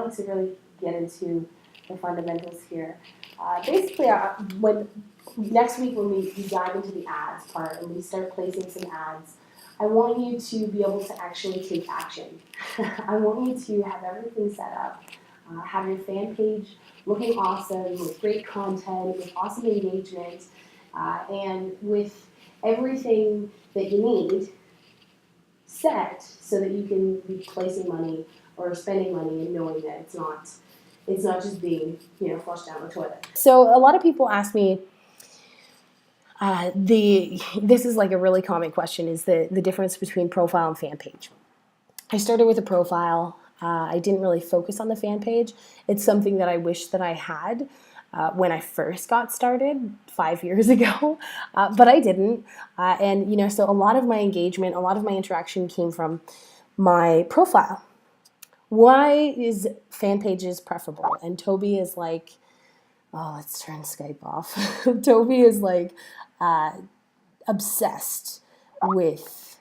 now to really get into the fundamentals here. Basically, when next week when we dive into the ads part and we start placing some ads, I want you to be able to actually take action. I want you to have everything set up, have your fan page looking awesome with great content, with awesome engagement, and with everything that you need set so that you can be placing money or spending money and knowing that it's not just being flushed down the toilet. So a lot of people ask me, this is like a really common question, is the difference between profile and fan page. I started with a profile. I didn't really focus on the fan page. It's something that I wish that I had when I first got started 5 years ago, but I didn't. And so a lot of my engagement, a lot of my interaction came from my profile. Why is fan pages preferable? And Toby is like, oh, let's turn Skype off. Toby is like obsessed with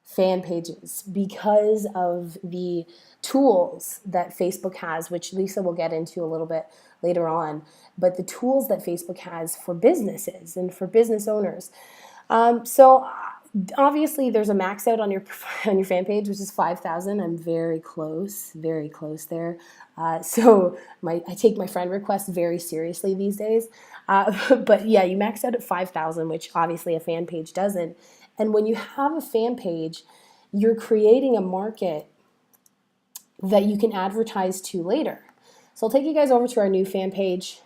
fan pages because of the tools that Facebook has, which Lisa will get into a little bit later on, but the tools that Facebook has for businesses and for business owners. So obviously there's a max out on your fan page, which is 5,000. I'm very close there. So I take my friend requests very seriously these days. But yeah, you max out at 5,000, which obviously a fan page doesn't. And when you have a fan page, you're creating a market that you can advertise to later. So I'll take you guys over to our new fan page.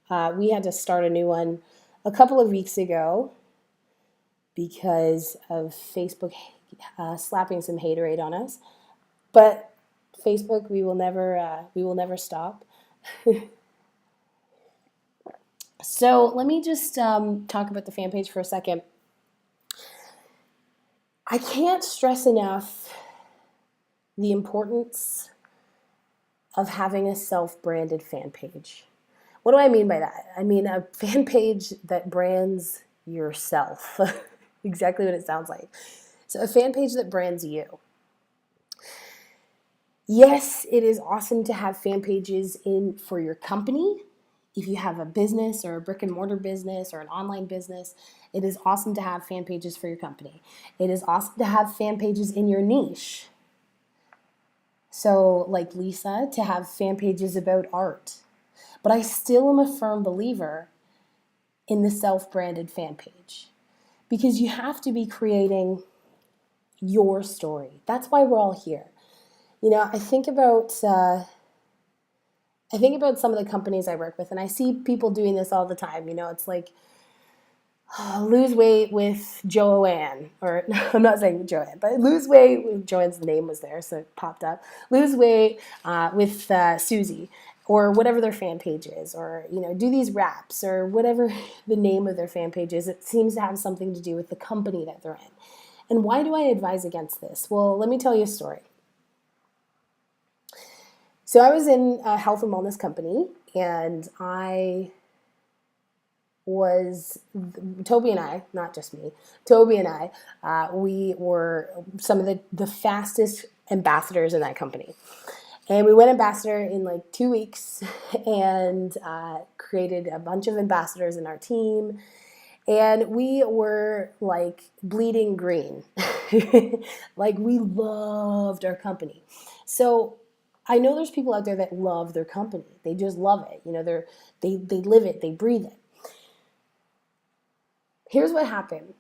We had to start a new one a couple of weeks ago because of Facebook slapping some haterade on us. But Facebook, we will never stop. So let me just talk about the fan page for a second. I can't stress enough the importance of having a self-branded fan page. What do I mean by that? I mean a fan page that brands yourself. Exactly what it sounds like. So a fan page that brands you. Yes, it is awesome to have fan pages in for your company. If you have a business or a brick and mortar business or an online business, it is awesome to have fan pages for your company. It is awesome to have fan pages in your niche. So like Lisa, to have fan pages about art. But I still am a firm believer in the self-branded fan page because you have to be creating your story. That's why we're all here. I think about some of the companies I work with, and I see people doing this all the time. It's like, lose weight with Joanne, or I'm not saying Joanne, but lose weight. Joanne's name was there, so it popped up. Lose weight with Susie, or whatever their fan page is, or do these raps, or whatever the name of their fan page is. It seems to have something to do with the company that they're in. And why do I advise against this? Well, let me tell you a story. So I was in a health and wellness company, and Toby and I, not just me, Toby and I, we were some of the fastest ambassadors in that company. And we went ambassador in like 2 weeks and created a bunch of ambassadors in our team. And we were like bleeding green. Like we loved our company. So I know there's people out there that love their company. They just love it. They live it, they breathe it. Here's what happened.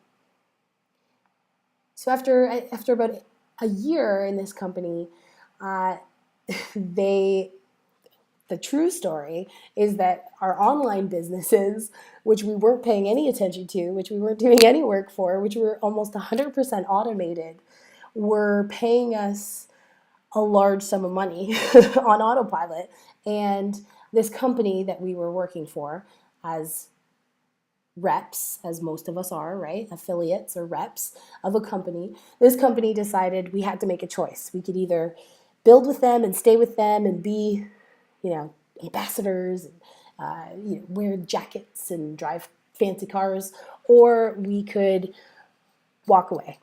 So after about a year in this company, the true story is that our online businesses, which we weren't paying any attention to, which we weren't doing any work for, which were almost 100% automated, were paying us a large sum of money on autopilot. And this company that we were working for as reps, as most of us are, right? Affiliates or reps of a company. This company decided we had to make a choice. We could either build with them and stay with them and be, ambassadors and wear jackets and drive fancy cars, or we could walk away.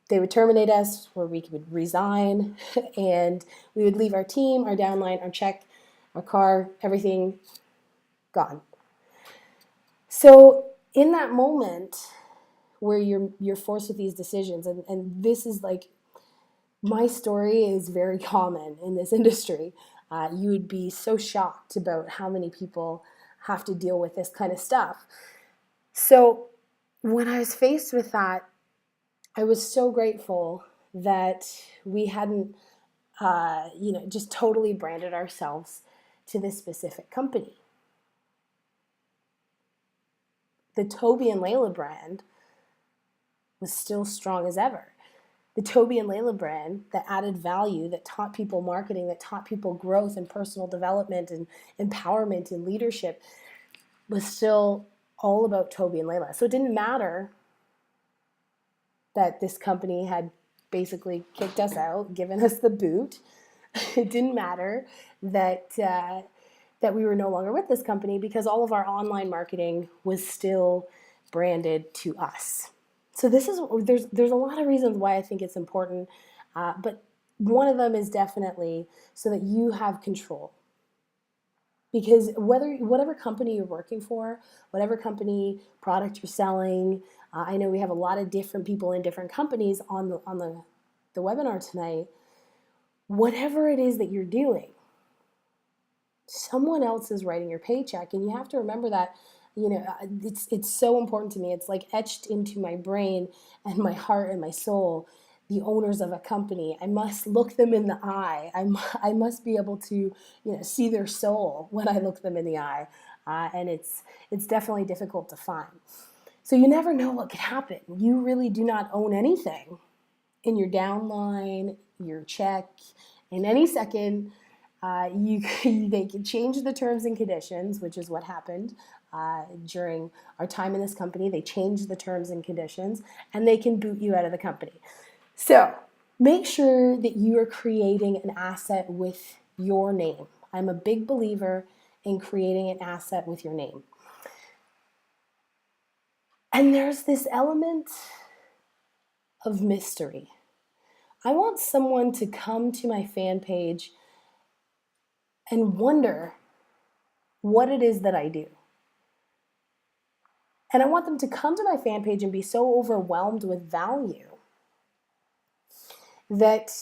they would terminate us, or we would resign, and we would leave our team, our downline, our check, our car, everything gone. So in that moment where you're forced with these decisions, and this is like, my story is very common in this industry. You would be so shocked about how many people have to deal with this kind of stuff. So when I was faced with that, I was so grateful that we hadn't, just totally branded ourselves to this specific company. The Toby and Layla brand was still strong as ever. The Toby and Layla brand that added value, that taught people marketing, that taught people growth and personal development and empowerment and leadership, was still all about Toby and Layla. So it didn't matter that this company had basically kicked us out, given us the boot. It didn't matter that that we were no longer with this company, because all of our online marketing was still branded to us. So there's a lot of reasons why I think it's important, but one of them is definitely so that you have control. Because whatever company you're working for, whatever company product you're selling, I know we have a lot of different people in different companies on the webinar tonight. Whatever it is that you're doing, someone else is writing your paycheck, and you have to remember that. It's so important to me. It's like etched into my brain and my heart and my soul. The owners of a company, I must look them in the eye. I must be able to, see their soul when I look them in the eye, and it's definitely difficult to find. So you never know what could happen. You really do not own anything in your downline, your check. In any second, they can change the terms and conditions, which is what happened during our time in this company. They changed the terms and conditions, and they can boot you out of the company. So make sure that you are creating an asset with your name. I'm a big believer in creating an asset with your name. And there's this element of mystery. I want someone to come to my fan page and wonder what it is that I do. And I want them to come to my fan page and be so overwhelmed with value that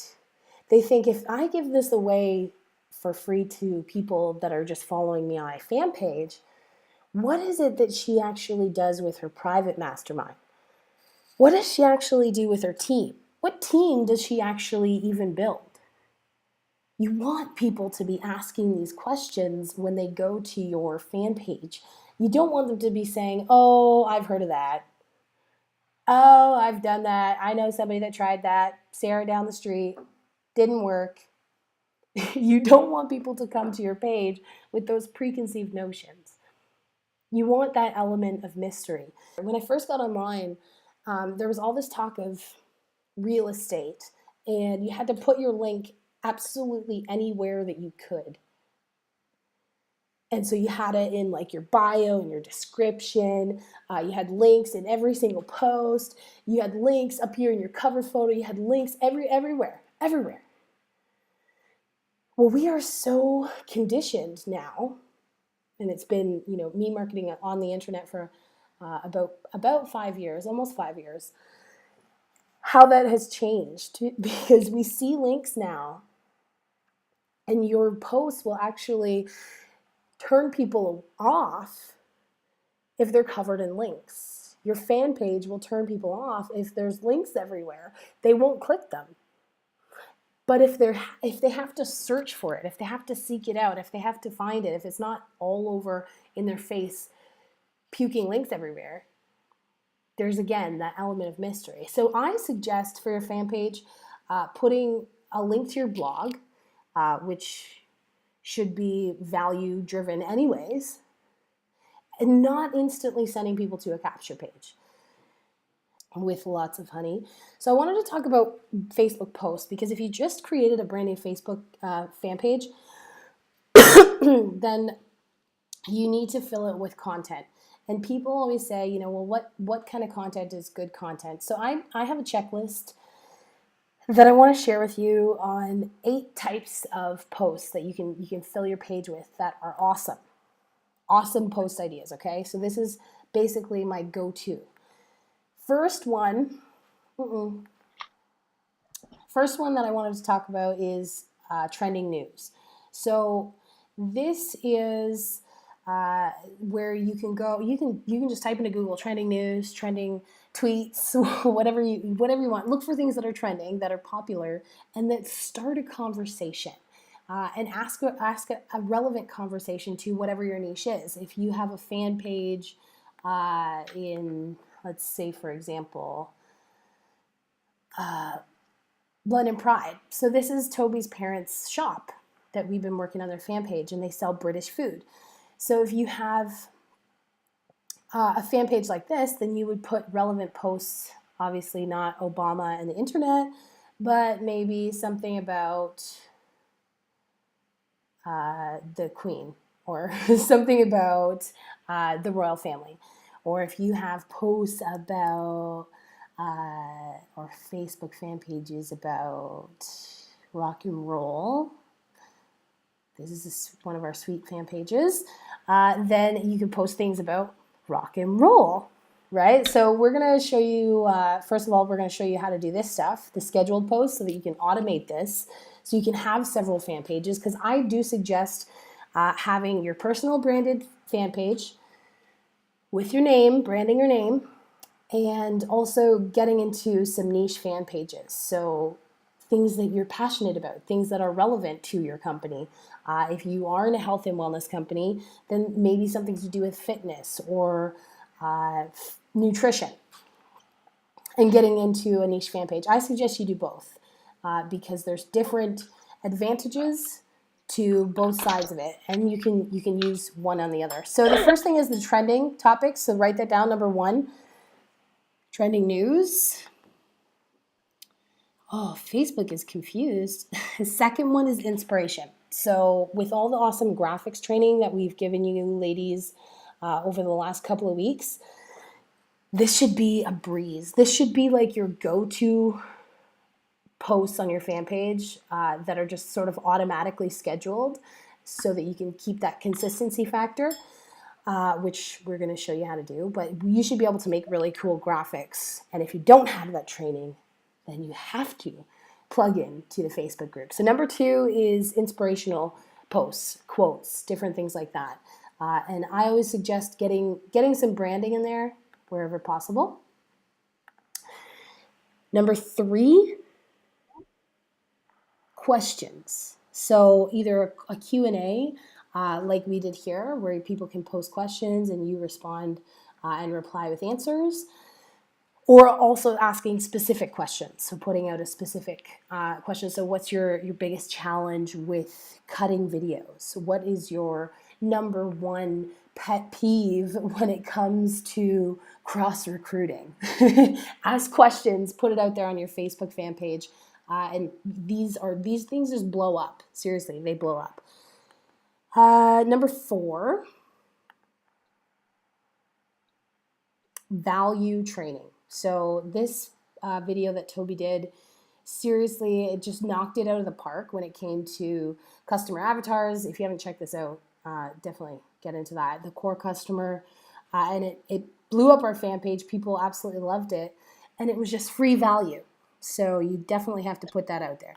they think, if I give this away for free to people that are just following me on my fan page, what is it that she actually does with her private mastermind? What does she actually do with her team? What team does she actually even build? You want people to be asking these questions when they go to your fan page. You don't want them to be saying, oh, I've heard of that. Oh, I've done that. I know somebody that tried that. Sarah down the street. Didn't work. You don't want people to come to your page with those preconceived notions. You want that element of mystery. When I first got online, there was all this talk of real estate, and you had to put your link absolutely anywhere that you could. And so you had it in like your bio and your description. You had links in every single post. You had links up here in your cover photo. You had links everywhere. Well, we are so conditioned now, and it's been, me marketing on the internet for about 5 years, almost 5 years, how that has changed, because we see links now, and your posts will actually turn people off if they're covered in links. Your fan page will turn people off if there's links everywhere. They won't click them. But if they have to search for it, if they have to seek it out, if they have to find it, if it's not all over in their face, puking links everywhere, there's again that element of mystery. So I suggest for your fan page putting a link to your blog, which should be value driven anyways, and not instantly sending people to a capture page with lots of honey. So I wanted to talk about Facebook posts, because if you just created a brand new Facebook fan page, then you need to fill it with content. And people always say, well, what kind of content is good content? So I have a checklist that I want to share with you on 8 types of posts that you can fill your page with that are awesome. Awesome post ideas, okay? So this is basically my go-to. First one, first one that I wanted to talk about is trending news. So this is where you can go. You can just type into Google trending news, trending tweets, whatever you want. Look for things that are trending, that are popular, and that start a conversation. And ask a relevant conversation to whatever your niche is. If you have a fan page in, let's say, for example, London Pride. So this is Toby's parents' shop that we've been working on their fan page, and they sell British food. So if you have a fan page like this, then you would put relevant posts, obviously not Obama and the internet, but maybe something about the Queen, or something about the royal family. Or if you have posts about, or Facebook fan pages about rock and roll, this is one of our sweet fan pages, then you can post things about rock and roll, right? So we're going to show you, first of all, we're going to show you how to do this stuff, the scheduled posts, so that you can automate this, so you can have several fan pages, because I do suggest having your personal branded fan page with your name, branding your name, and also getting into some niche fan pages. So things that you're passionate about, things that are relevant to your company. If you are in a health and wellness company, then maybe something to do with fitness or nutrition, and getting into a niche fan page. I suggest you do both because there's different advantages to both sides of it, and you can use one on the other. So the first thing is the trending topics. So write that down. Number 1, trending news. Oh, Facebook is confused. The second one is inspiration. So with all the awesome graphics training that we've given you ladies over the last couple of weeks, this should be a breeze. This should be like your go-to posts on your fan page that are just sort of automatically scheduled so that you can keep that consistency factor, which we're going to show you how to do. But you should be able to make really cool graphics. And if you don't have that training, then you have to plug in to the Facebook group. So number 2 is inspirational posts, quotes, different things like that. And I always suggest getting some branding in there wherever possible. Number 3, questions. So either a Q&A like we did here, where people can post questions and you respond and reply with answers, or also asking specific questions. So putting out a specific question. So what's your biggest challenge with cutting videos? What is your number 1 pet peeve when it comes to cross recruiting? Ask questions, put it out there on your Facebook fan page. And these things just blow up. Seriously, they blow up. Number 4, value training. So this video that Toby did, seriously, it just knocked it out of the park when it came to customer avatars. If you haven't checked this out, definitely get into that. The core customer, and it blew up our fan page. People absolutely loved it, and it was just free value. So you definitely have to put that out there.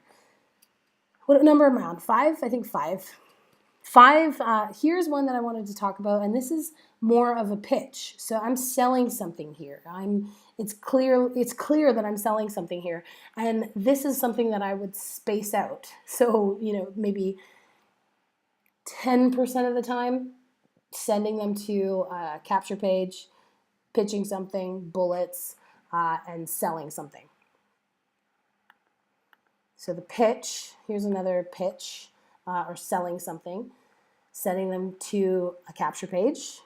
What number am I on? 5? I think 5. 5, here's one that I wanted to talk about, and this is more of a pitch. So I'm selling something here. It's clear that I'm selling something here. And this is something that I would space out. So, maybe 10% of the time, sending them to a capture page, pitching something, bullets, and selling something. So the pitch, here's another pitch, or selling something, sending them to a capture page.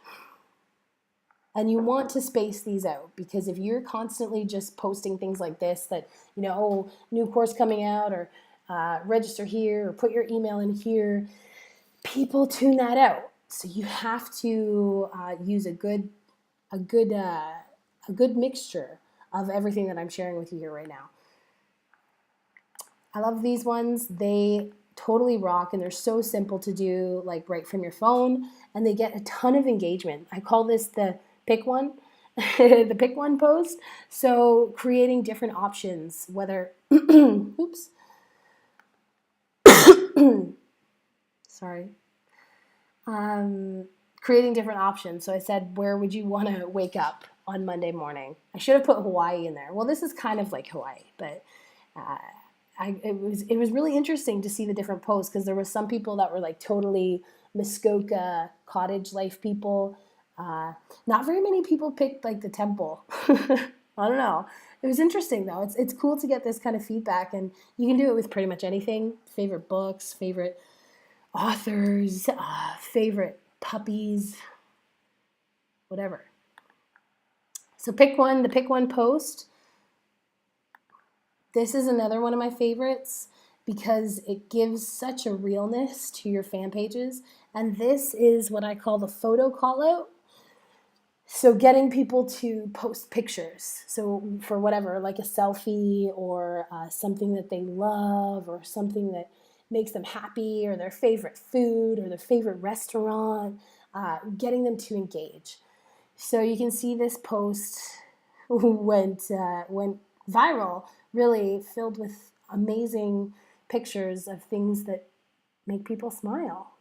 And you want to space these out, because if you're constantly just posting things like this, that, new course coming out, or register here, or put your email in here, people tune that out. So you have to use a good mixture of everything that I'm sharing with you here right now. I love these ones. They totally rock and they're so simple to do, like right from your phone, and they get a ton of engagement. I call this the pick one, the pick one post. So creating different options, whether, oops, sorry, um, creating different options. So I said, where would you want to wake up on Monday morning? I should have put Hawaii in there. Well, this is kind of like Hawaii, but uh, it was really interesting to see the different posts because there was some people that were like totally Muskoka cottage life people. Not very many people picked like the temple. I don't know. It was interesting though. It's cool to get this kind of feedback, and you can do it with pretty much anything. Favorite books, favorite authors, favorite puppies, whatever. So pick one. The pick one post. This is another one of my favorites because it gives such a realness to your fan pages. And this is what I call the photo call out. So getting people to post pictures. So for whatever, like a selfie or something that they love or something that makes them happy or their favorite food or their favorite restaurant, getting them to engage. So you can see this post went viral, really filled with amazing pictures of things that make people smile.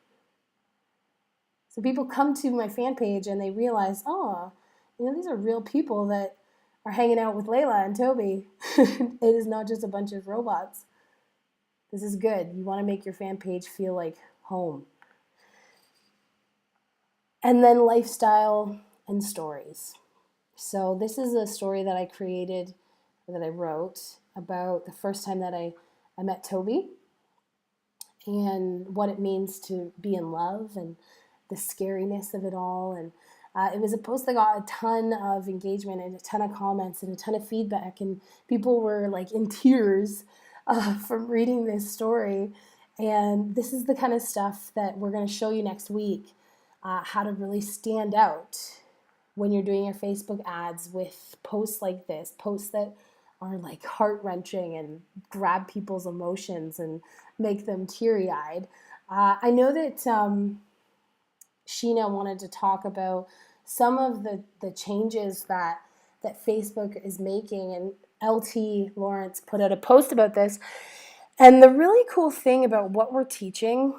So people come to my fan page and they realize, oh, these are real people that are hanging out with Layla and Toby. It is not just a bunch of robots. This is good. You want to make your fan page feel like home. And then lifestyle and stories. So this is a story that I created, that I wrote about the first time that I met Toby and what it means to be in love and the scariness of it all. And it was a post that got a ton of engagement and a ton of comments and a ton of feedback. And people were like in tears from reading this story. And this is the kind of stuff that we're going to show you next week, how to really stand out when you're doing your Facebook ads with posts like this, posts that are like heart-wrenching and grab people's emotions and make them teary-eyed. I know that Sheena wanted to talk about some of the changes that Facebook is making, and LT Lawrence put out a post about this. And the really cool thing about what we're teaching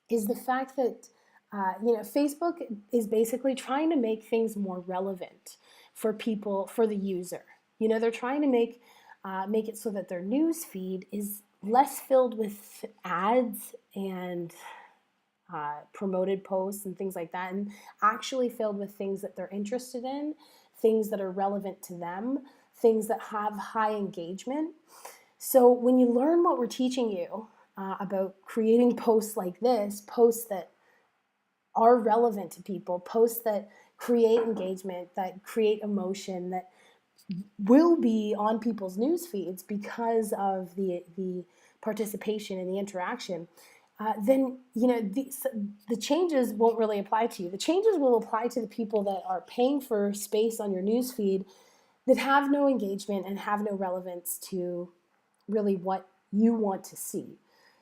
is the fact that Facebook is basically trying to make things more relevant for people, for the user. They're trying to make it so that their news feed is less filled with ads and promoted posts and things like that, and actually filled with things that they're interested in, things that are relevant to them, things that have high engagement. So when you learn what we're teaching you about creating posts like this, posts that are relevant to people, posts that create engagement, that create emotion, that will be on people's news feeds because of the participation and the interaction, then the changes won't really apply to you. The changes will apply to the people that are paying for space on your news feed that have no engagement and have no relevance to really what you want to see.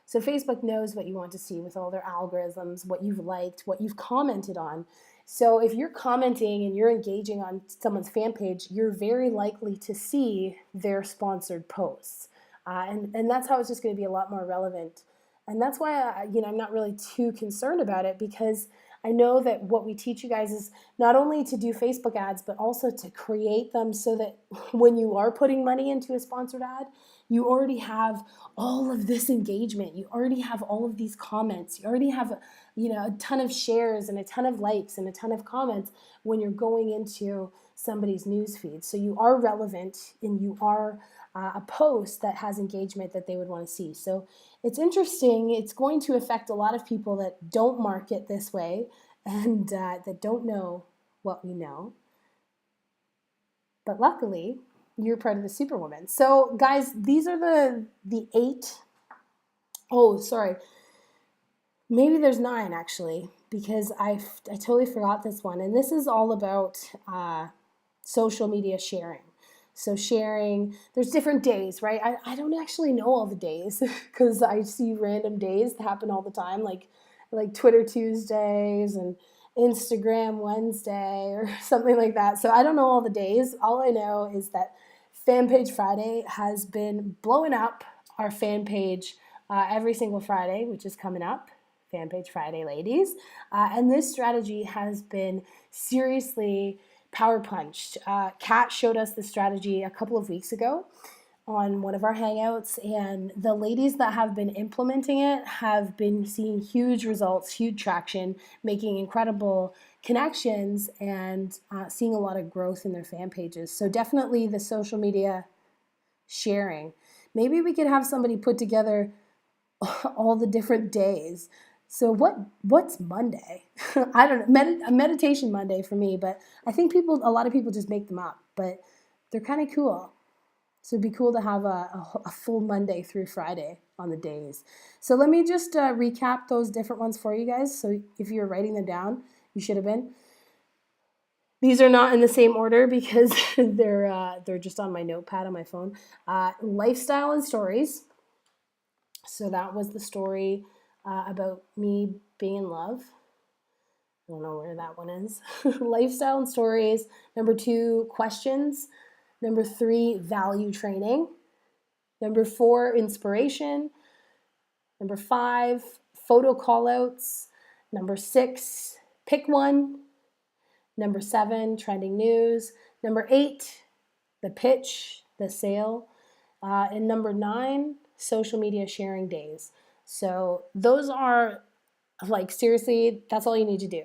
So Facebook knows what you want to see with all their algorithms, what you've liked, what you've commented on. So if you're commenting and you're engaging on someone's fan page, you're very likely to see their sponsored posts. And that's how it's just going to be a lot more relevant. And that's why I'm not really too concerned about it, because I know that what we teach you guys is not only to do Facebook ads, but also to create them so that when you are putting money into a sponsored ad, you already have all of this engagement. You already have all of these comments. You already have a ton of shares and a ton of likes and a ton of comments when you're going into somebody's news feed. So you are relevant and you are a post that has engagement that they would want to see. So it's interesting. It's going to affect a lot of people that don't market this way and that don't know what we know. But luckily, you're part of the Superwoman. So guys, these are the 8. Oh, sorry. Maybe there's 9 actually, because I totally forgot this one. And this is all about social media sharing. So sharing, there's different days, right? I don't actually know all the days because I see random days that happen all the time, like Twitter Tuesdays and Instagram Wednesday or something like that. So I don't know all the days. All I know is that Fan Page Friday has been blowing up our fan page every single Friday, which is coming up. Fan Page Friday, ladies. And this strategy has been seriously power punched. Kat showed us the strategy a couple of weeks ago on one of our hangouts, and the ladies that have been implementing it have been seeing huge results, huge traction, making incredible connections, and seeing a lot of growth in their fan pages. So definitely the social media sharing. Maybe we could have somebody put together all the different days. So what's Monday? I don't know. A meditation Monday for me, but I think a lot of people just make them up, but they're kind of cool. So it'd be cool to have a full Monday through Friday on the days. So let me just recap those different ones for you guys. So if you're writing them down, you should have been. These are not in the same order because they're just on my notepad on my phone. Lifestyle and stories. So that was the story about me being in love. I don't know where that one is. Lifestyle and stories. Number 2, questions. Number 3, value training. Number 4, inspiration. Number 5, photo callouts. Number 6, pick one. Number 7, trending news. Number 8, the pitch, the sale. And number 9, social media sharing days. So those are, like, seriously, that's all you need to do.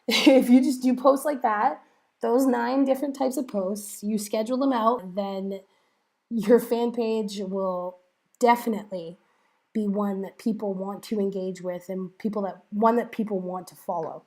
If you just do posts like that, those 9 different types of posts, you schedule them out, then your fan page will definitely be one that people want to engage with and one that people want to follow.